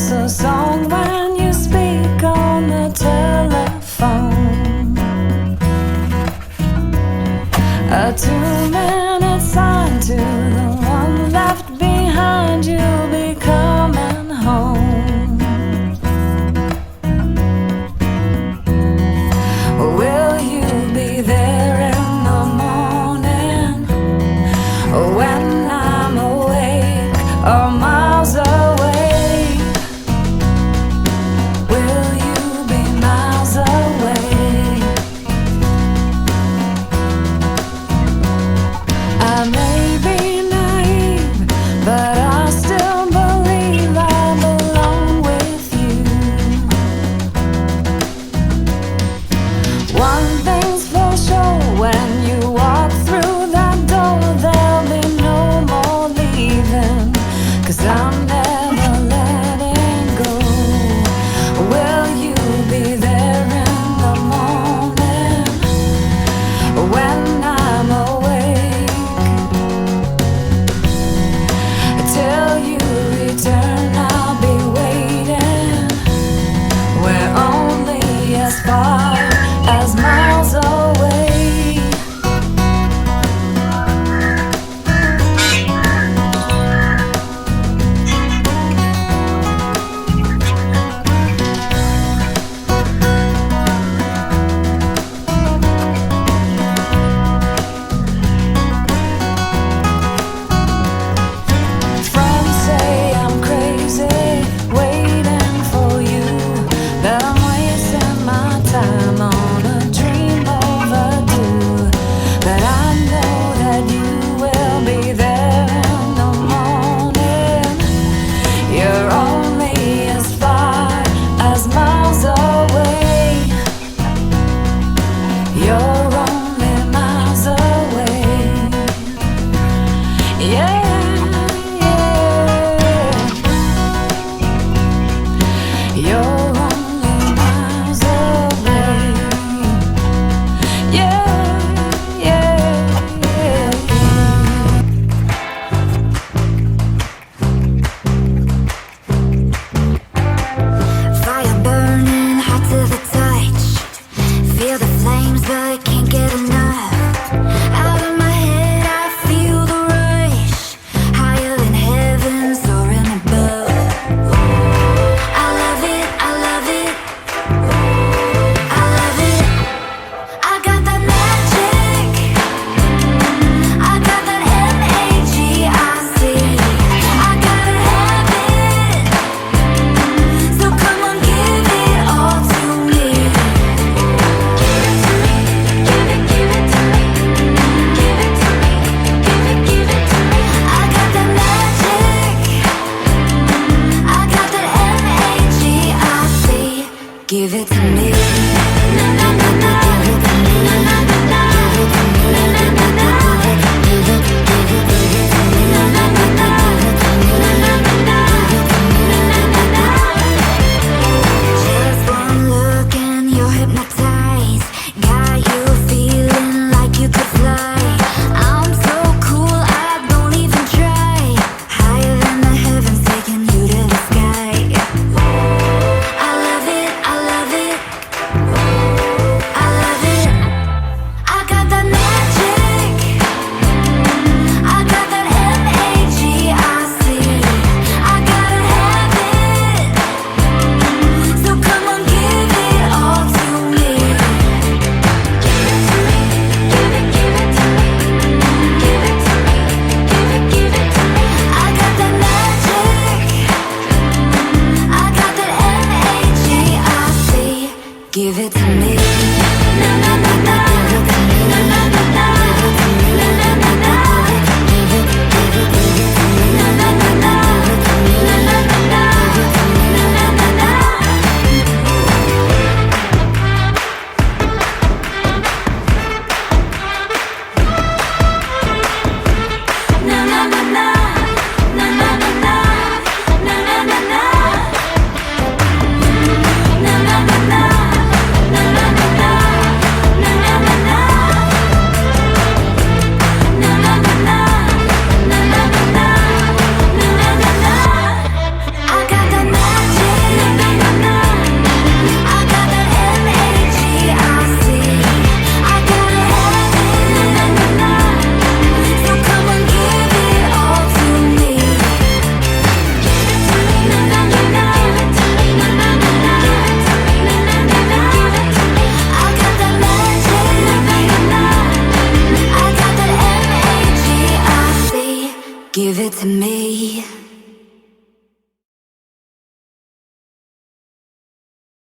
it's a song when you speak on the telephone. A 2-minute sign to the one left behind, you'll be coming home. Will you be there in the morning when I'm awake or miles away? Will you be miles away? I may be naive, but I still believe I belong with you. One thing's for sure, when you walk through that door, there'll be no more leaving, 'cause I'm never letting go. Will you be there in the morning when I'm awake? Till you return, I'll be waiting. We're only as far as miles away. Friends say I'm crazy, waiting for you, that I'm wasting my time on a dream overdue. But I know that you will be there in the morning. You're only as far as miles away. You're only miles away. Yeah, yeah. You're only miles away. Yeah, yeah, yeah. Fire burning hot to the touch. Feel the flames but can't get enough. Out of my head I feel the rush. Higher than heaven, soaring above. I love it, I love it, I love it. I got that magic, I got that MAGIC. I gotta have it, so come on, give it all to me. Give it to me, give it to me, give it to me, give it to me. I got that magic, I got that MAGIC. Give it to me. Just one look and you're hypnotized. Got you feeling like you could fly. I'm so cool, I don't even try. Higher than the heavens, taking you to the sky. I love it, to me.